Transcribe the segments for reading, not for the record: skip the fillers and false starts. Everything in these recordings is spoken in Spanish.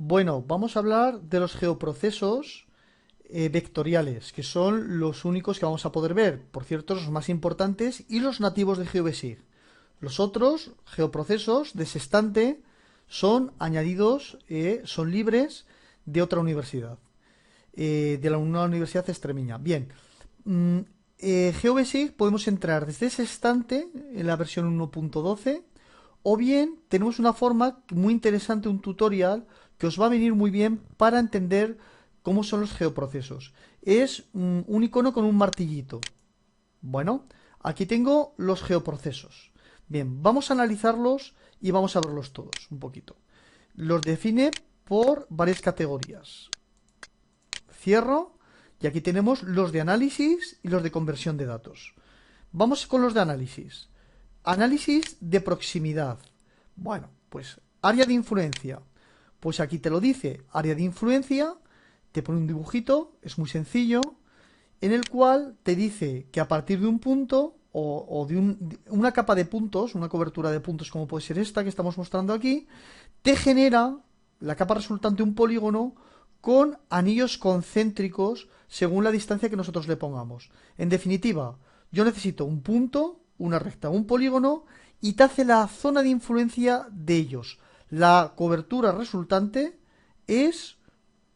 Bueno, vamos a hablar de los geoprocesos vectoriales, que son los únicos que vamos a poder ver, por cierto, los más importantes y los nativos de GeoBasic. Los otros geoprocesos de sextante son añadidos, son libres de otra universidad, una universidad extremeña. Bien, mm, GeoBasic podemos entrar desde sextante en la versión 1.12 o bien tenemos una forma muy interesante, un tutorial que os va a venir muy bien para entender cómo son los geoprocesos. Es un icono con un martillito. Bueno, aquí tengo los geoprocesos. Bien, vamos a analizarlos y vamos a verlos todos un poquito. Los define por varias categorías. Cierro y aquí tenemos los de análisis y los de conversión de datos. Vamos con los de análisis. Análisis de proximidad. Bueno, pues área de influencia. Pues aquí te lo dice, área de influencia, te pone un dibujito, es muy sencillo, en el cual te dice que a partir de un punto o de una capa de puntos, una cobertura de puntos como puede ser esta que estamos mostrando aquí, te genera la capa resultante un polígono con anillos concéntricos según la distancia que nosotros le pongamos. En definitiva, yo necesito un punto, una recta, un polígono y te hace la zona de influencia de ellos. La cobertura resultante es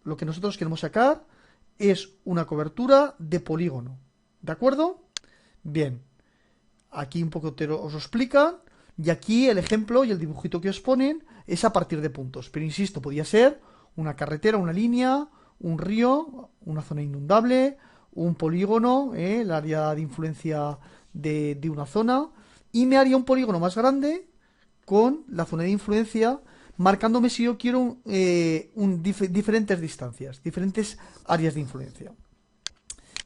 lo que nosotros queremos sacar, es una cobertura de polígono. ¿De acuerdo? Bien, aquí un poco os lo explican y aquí el ejemplo y el dibujito que os ponen es a partir de puntos. Pero insisto, podría ser una carretera, una línea, un río, una zona inundable, un polígono, el área de influencia de una zona, y me haría un polígono más grande con la zona de influencia, marcándome si yo quiero diferentes distancias, diferentes áreas de influencia.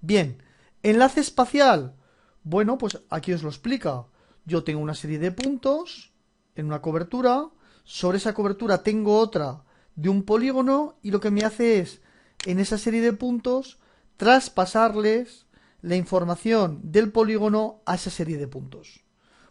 Bien, enlace espacial. Bueno, pues aquí os lo explica. Yo tengo una serie de puntos en una cobertura, sobre esa cobertura tengo otra de un polígono y lo que me hace es, en esa serie de puntos, traspasarles la información del polígono a esa serie de puntos.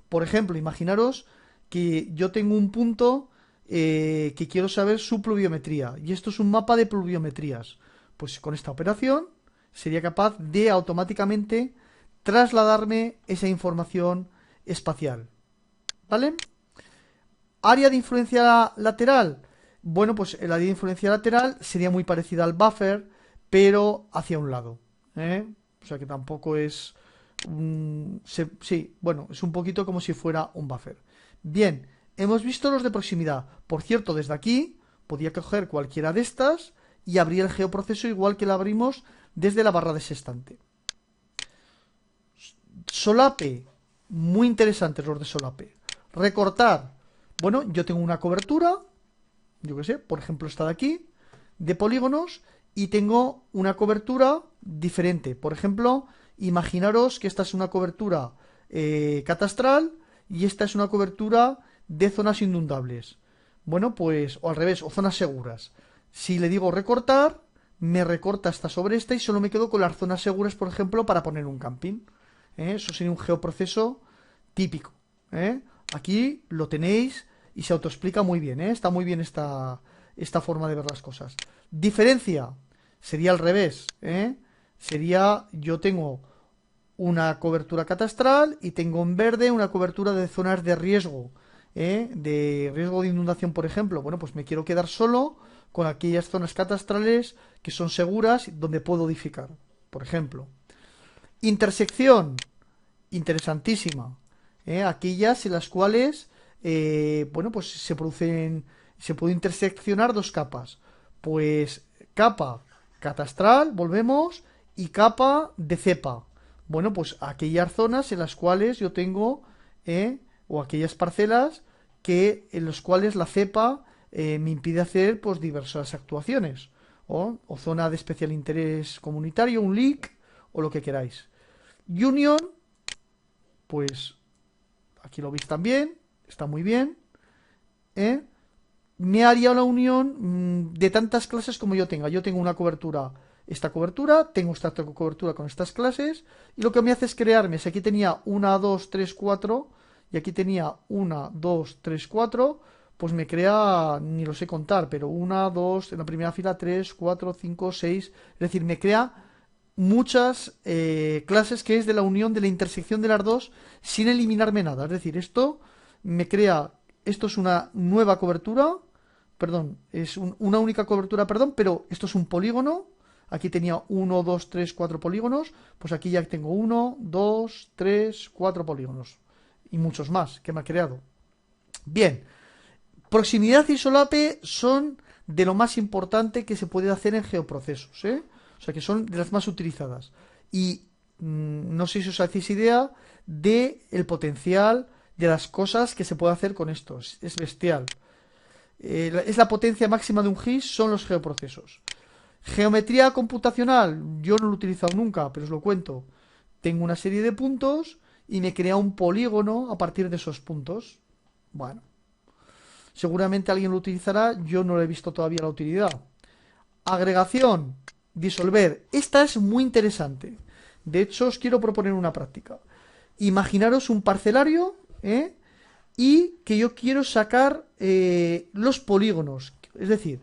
Por ejemplo, imaginaros que yo tengo un punto que quiero saber su pluviometría y esto es un mapa de pluviometrías. Pues con esta operación sería capaz de automáticamente trasladarme esa información espacial. ¿Vale? Área de influencia lateral. Bueno, pues el área de influencia lateral sería muy parecida al buffer, pero hacia un lado. O sea que tampoco es... sí, bueno, es un poquito como si fuera un buffer. Bien, hemos visto los de proximidad. Por cierto, desde aquí podía coger cualquiera de estas y abrir el geoproceso igual que lo abrimos desde la barra de sextante. Solape, muy interesantes los de solape. Recortar, bueno, yo tengo una cobertura, yo qué sé, por ejemplo esta de aquí, de polígonos, y tengo una cobertura diferente. Por ejemplo, imaginaros que esta es una cobertura catastral y esta es una cobertura de zonas inundables. Bueno, pues, o al revés, o zonas seguras. Si le digo recortar, me recorta esta sobre esta y solo me quedo con las zonas seguras, por ejemplo, para poner un camping. Eso sería un geoproceso típico. Aquí lo tenéis y se autoexplica muy bien. Está muy bien esta forma de ver las cosas. Diferencia sería al revés. Sería, yo tengo una cobertura catastral y tengo en verde una cobertura de zonas de riesgo. De riesgo de inundación, por ejemplo. Bueno, pues me quiero quedar solo con aquellas zonas catastrales que son seguras donde puedo edificar, por ejemplo. Intersección, interesantísima. Aquellas en las cuales, bueno, pues se puede interseccionar dos capas. Pues capa catastral, volvemos, y capa de cepa. Bueno, pues aquellas zonas en las cuales yo tengo, o aquellas parcelas en las cuales la cepa me impide hacer pues diversas actuaciones. O zona de especial interés comunitario, un LIC, o lo que queráis. Union, pues aquí lo veis también, está muy bien. Me haría una unión de tantas clases como yo tenga. Yo tengo una cobertura, esta cobertura, tengo esta cobertura con estas clases, y lo que me hace es crearme, si aquí tenía 1, 2, 3, 4, y aquí tenía 1, 2, 3, 4, pues me crea, ni lo sé contar, pero una, dos, en la primera fila, 3, 4, 5, 6. Es decir, me crea muchas clases que es de la unión, de la intersección de las dos, sin eliminarme nada. Es decir, esto me crea, esto es una nueva cobertura, perdón, es una única cobertura, perdón, pero esto es un polígono. Aquí tenía 1, 2, 3, 4 polígonos, pues aquí ya tengo 1, 2, 3, 4 polígonos. Y muchos más que me ha creado. Bien, proximidad y solape son de lo más importante que se puede hacer en geoprocesos, ¿eh? O sea que son de las más utilizadas. Y no sé si os hacéis idea de el potencial de las cosas que se puede hacer con esto. Es bestial. Es la potencia máxima de un GIS, son los geoprocesos. Geometría computacional, yo no lo he utilizado nunca, pero os lo cuento. Tengo una serie de puntos y me crea un polígono a partir de esos puntos. Bueno, seguramente alguien lo utilizará, yo no le he visto todavía la utilidad. Agregación, disolver. Esta es muy interesante. De hecho, os quiero proponer una práctica. Imaginaros un parcelario, ¿eh? Y que yo quiero sacar los polígonos. Es decir,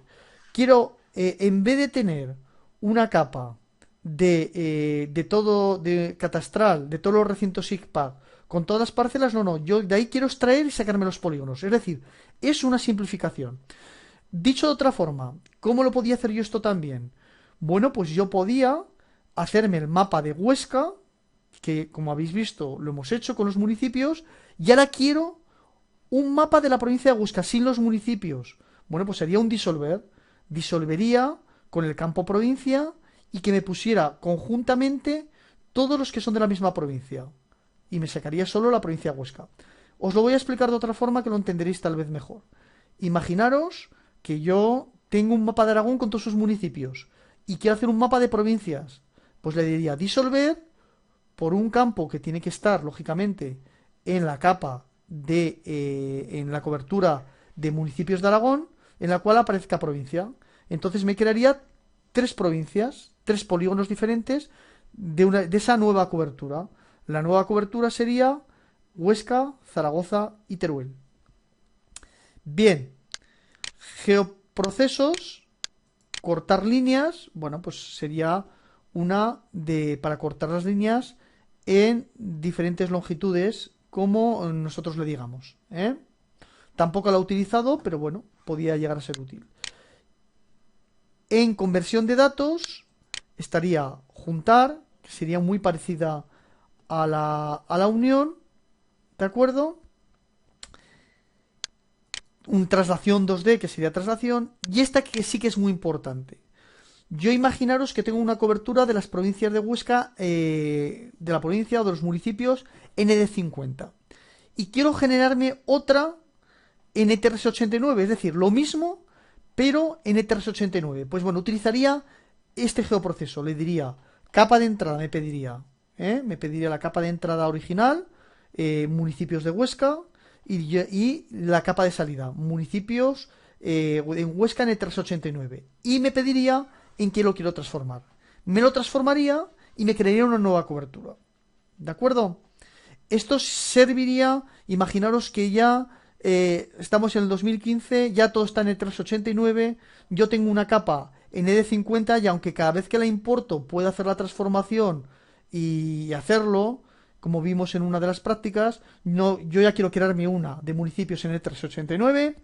quiero, en vez de tener una capa de todo, de catastral, de todos los recintos SIGPAD, con todas las parcelas, no, yo de ahí quiero extraer y sacarme los polígonos. Es decir, es una simplificación. Dicho de otra forma, ¿cómo lo podía hacer yo esto también? Bueno, pues yo podía hacerme el mapa de Huesca, que como habéis visto lo hemos hecho con los municipios, y ahora quiero un mapa de la provincia de Huesca sin los municipios. Bueno, pues sería un disolver. Disolvería con el campo provincia y que me pusiera conjuntamente todos los que son de la misma provincia. Y me sacaría solo la provincia de Huesca. Os lo voy a explicar de otra forma que lo entenderéis tal vez mejor. Imaginaros que yo tengo un mapa de Aragón con todos sus municipios y quiero hacer un mapa de provincias. Pues le diría disolver por un campo que tiene que estar, lógicamente, en la capa en la cobertura de municipios de Aragón, en la cual aparezca provincia. Entonces me crearía 3 provincias, 3 polígonos diferentes de esa nueva cobertura. La nueva cobertura sería Huesca, Zaragoza y Teruel. Bien, geoprocesos, cortar líneas, bueno, pues sería una de para cortar las líneas en diferentes longitudes, como nosotros le digamos, ¿eh? Tampoco la he utilizado, pero bueno, podía llegar a ser útil. En conversión de datos estaría juntar, que sería muy parecida a la unión, ¿de acuerdo? Un traslación 2D, que sería traslación, y esta que sí que es muy importante. Yo imaginaros que tengo una cobertura de las provincias de Huesca, de la provincia o de los municipios ND50. Y quiero generarme otra NTRS89, es decir, lo mismo, pero NTRS89. Pues bueno, utilizaría este geoproceso. Le diría, capa de entrada me pediría. Me pediría la capa de entrada original, municipios de Huesca, y la capa de salida, municipios en Huesca NTRS89. Y me pediría en qué lo quiero transformar. Me lo transformaría y me crearía una nueva cobertura. ¿De acuerdo? Esto serviría, imaginaros que ya estamos en el 2015, ya todo está en el 389, yo tengo una capa en ED50 y aunque cada vez que la importo pueda hacer la transformación y hacerlo, como vimos en una de las prácticas, no, yo ya quiero crearme una de municipios en el 389